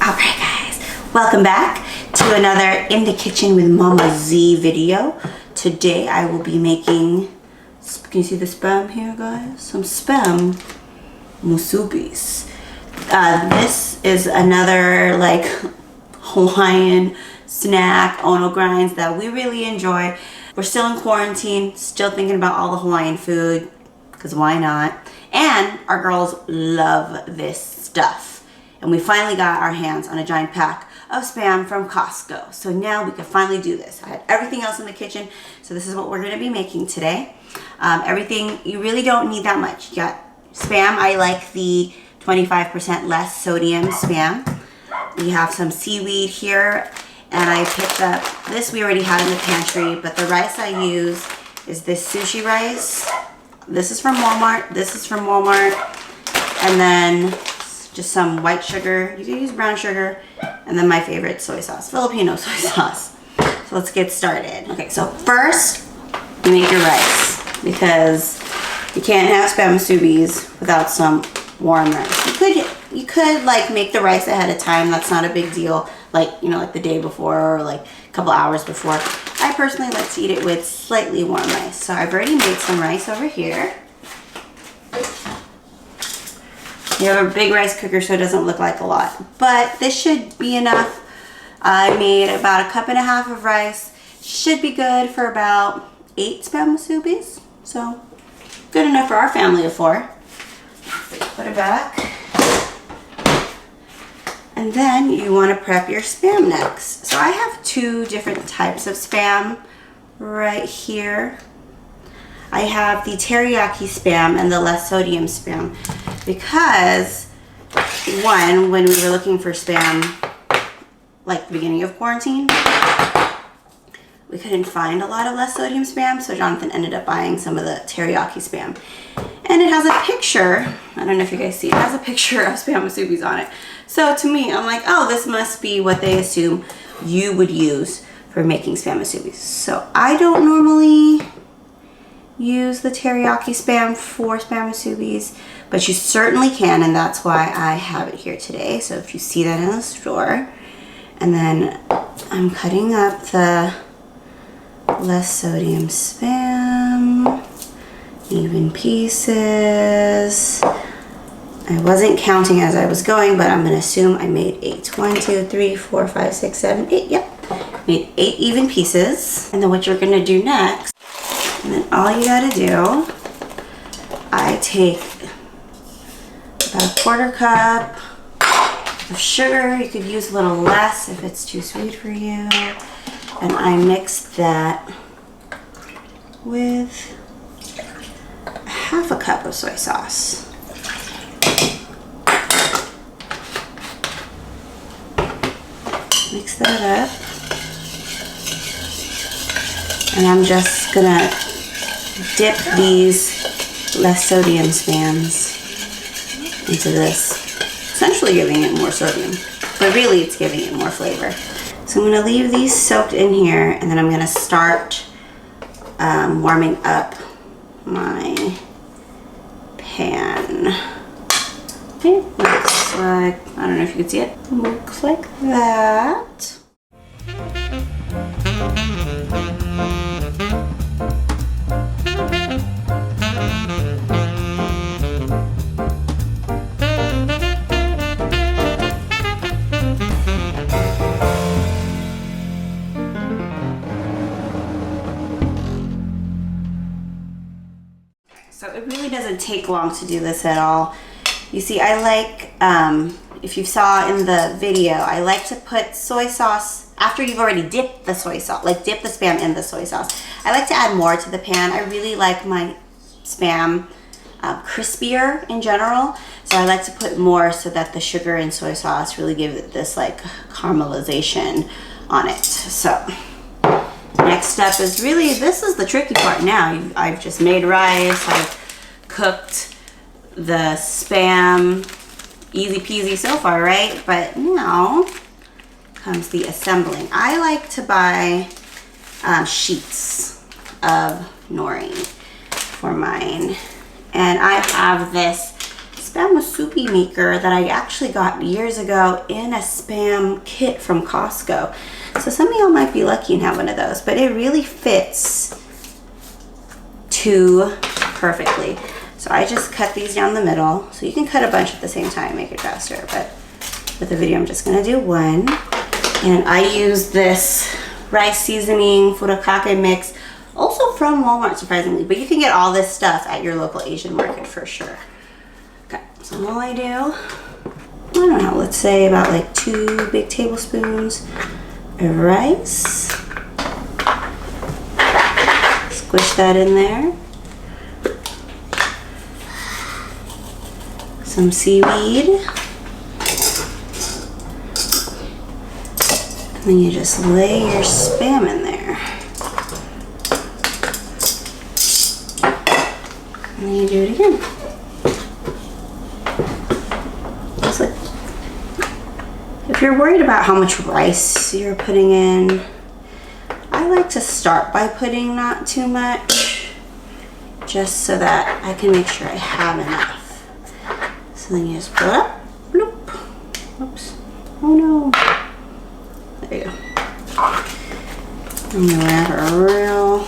Alright guys, welcome back to another In the Kitchen with Mama Z video. Today I will be making, can you see the spam here guys? Some spam musubis. This is another like Hawaiian snack, ono grinds that we really enjoy. We're still in quarantine, still thinking about all the Hawaiian food, because why not? And our girls love this stuff. And we finally got our hands on a giant pack of Spam from Costco. So now we can finally do this. I had everything else in the kitchen, so this is what we're gonna be making today. Everything, you really don't need that much. You got Spam, I like the 25% less sodium Spam. We have some seaweed here, and I picked up, this we already had in the pantry, but the rice I use is this sushi rice. This is from Walmart, this is from Walmart, and then just some white sugar. You can use brown sugar, and then my favorite, soy sauce, Filipino soy sauce. So let's get started. Okay, so first, you make your rice, because you can't have Spam musubis without some warm rice. You could like make the rice ahead of time, that's not a big deal, like, you know, like the day before or like a couple hours before. I personally like to eat it with slightly warm rice. So I've already made some rice over here. You have a big rice cooker so it doesn't look like a lot, but this should be enough. I made about 1.5 cups of rice. Should be good for about 8 Spam musubis. So good enough for our family of 4. Put it back. And then you want to prep your Spam next. So I have 2 different types of Spam right here. I have the teriyaki Spam and the less sodium Spam, because one, when we were looking for Spam like the beginning of quarantine, we couldn't find a lot of less sodium Spam, so Jonathan ended up buying some of the teriyaki Spam. And it has a picture, I don't know if you guys see, it has a picture of Spam musubis on it. So to me, I'm like, oh, this must be what they assume you would use for making Spam musubis. So I don't normally use the teriyaki Spam for Spam musubis, but you certainly can, and that's why I have it here today. So if you see that in the store, and then I'm cutting up the less sodium Spam, even pieces. I wasn't counting as I was going, but I'm gonna assume I made 8. 1, 2, 3, 4, 5, 6, 7, 8. Yep, made 8 even pieces. And then what you're gonna do next, and then all you gotta do, I take about 1/4 cup of sugar. You could use a little less if it's too sweet for you. And I mix that with 1/2 cup of soy sauce. Mix that up. And I'm just gonna dip these less sodium Spams into this, essentially giving it more sodium, but really it's giving it more flavor. So I'm gonna leave these soaked in here, and then I'm gonna start warming up my pan. Okay, looks like, I don't know if you can see it, looks like that. So it really doesn't take long to do this at all. You see, I like, if you saw in the video, I like to put soy sauce, after you've already dipped the soy sauce, like dip the Spam in the soy sauce. I like to add more to the pan. I really like my Spam crispier in general. So I like to put more so that the sugar and soy sauce really give it this like caramelization on it. So next step is really, this is the tricky part now. I've just made rice, I've cooked the Spam, easy peasy so far, right? But now comes the assembling. I like to buy sheets of nori for mine, and I have this Spam MUSUBI maker that I actually got years ago in a Spam kit from Costco. So some of y'all might be lucky and have one of those, but it really fits too perfectly. So I just cut these down the middle. So you can cut a bunch at the same time, make it faster, but with the video I'm just gonna do one. And I use this rice seasoning Furikake mix, also from Walmart surprisingly, but you can get all this stuff at your local Asian market for sure. Okay, so all I do, I don't know, let's say about like 2 big tablespoons of rice. Squish that in there. Some seaweed. And then you just lay your Spam in there. And then you do it again. Just like, if you're worried about how much rice you're putting in, I like to start by putting not too much, just so that I can make sure I have enough. So then you just pull it up. Bloop. Oops. Oh no. There you go. And you wrap it real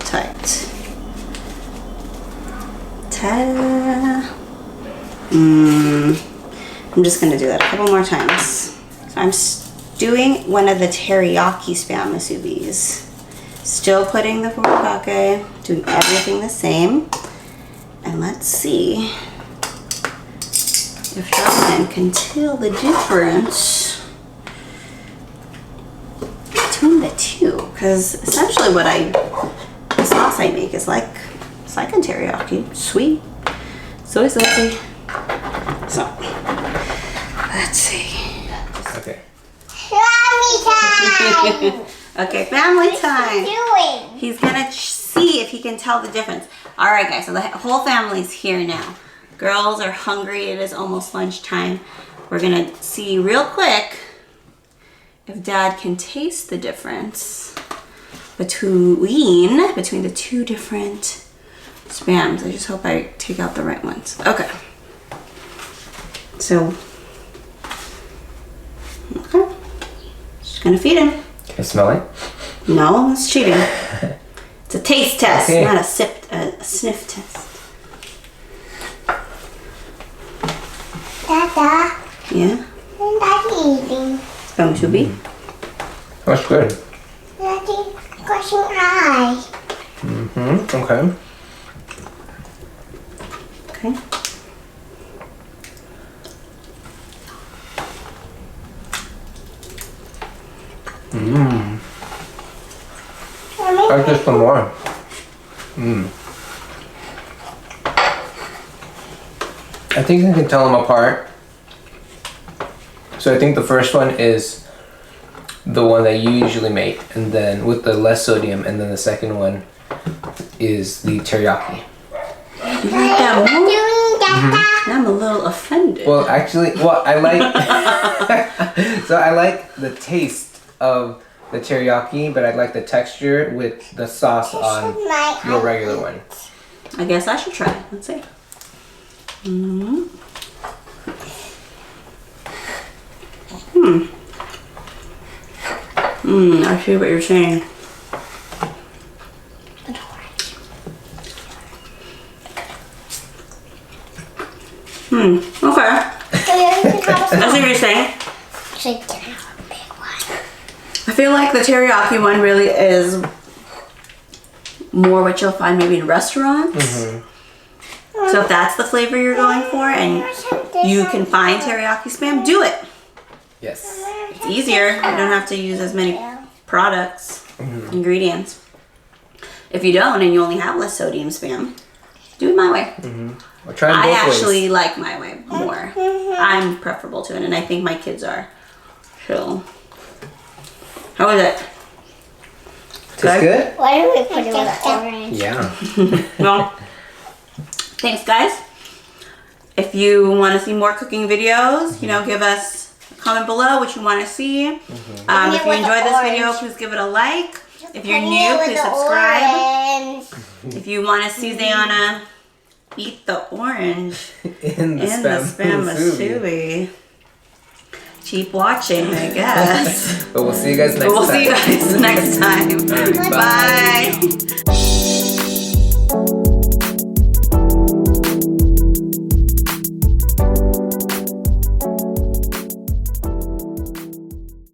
tight. Ta-da! I'm just gonna do that a couple more times. So I'm doing one of the teriyaki Spam musubis. Still putting the furikake, doing everything the same. And let's see if Jonathan can tell the difference between the two. Because essentially the sauce I make is like, it's like a teriyaki, sweet, soy saucy. So, let's see. Okay. Family time! Okay, family time. What's he doing? He's gonna see if he can tell the difference. All right, guys, so the whole family's here now. Girls are hungry. It is almost lunchtime. We're gonna see real quick if Dad can taste the difference between the two different Spams. I just hope I take out the right ones. Okay. So, okay. Just gonna feed him. Can I smell it? No, that's cheating. It's a taste test, Okay. not a sniff test. Dada, Yeah? what Daddy eating? Spam MUSUBI. That's good. Daddy, crushing eye. Okay. Okay. I like this one more. I think I can tell them apart. So I think the first one is the one that you usually make, and then with the less sodium, and then the second one is the teriyaki. You like that more? Doing Dada. I'm a little offended. Well, actually, I like. So I like the taste of the teriyaki, but I like the texture with the sauce on your regular one. I guess I should try it. Let's see. I see what you're saying. Okay. I see what you're saying. I feel like the teriyaki one really is more what you'll find maybe in restaurants. So if that's the flavor you're going for and you can find teriyaki Spam, do it. Yes. It's easier. You don't have to use as many products, ingredients. If you don't and you only have less sodium Spam, do it my way. We'll try them I both actually ways. like my way more. I'm preferable to it, and I think my kids are. So, how is it? Tastes good? Why do we put it with orange? Yeah. Well, thanks, guys. If you want to see more cooking videos, you know, give us a comment below what you want to see. If you enjoyed this video, please give it a like. If you're new, please subscribe. If you want to see Zayana eat the orange in the spam musubi. Keep watching, I guess. But we'll see you guys next time. We'll see you guys next time. Alright, bye. Bye.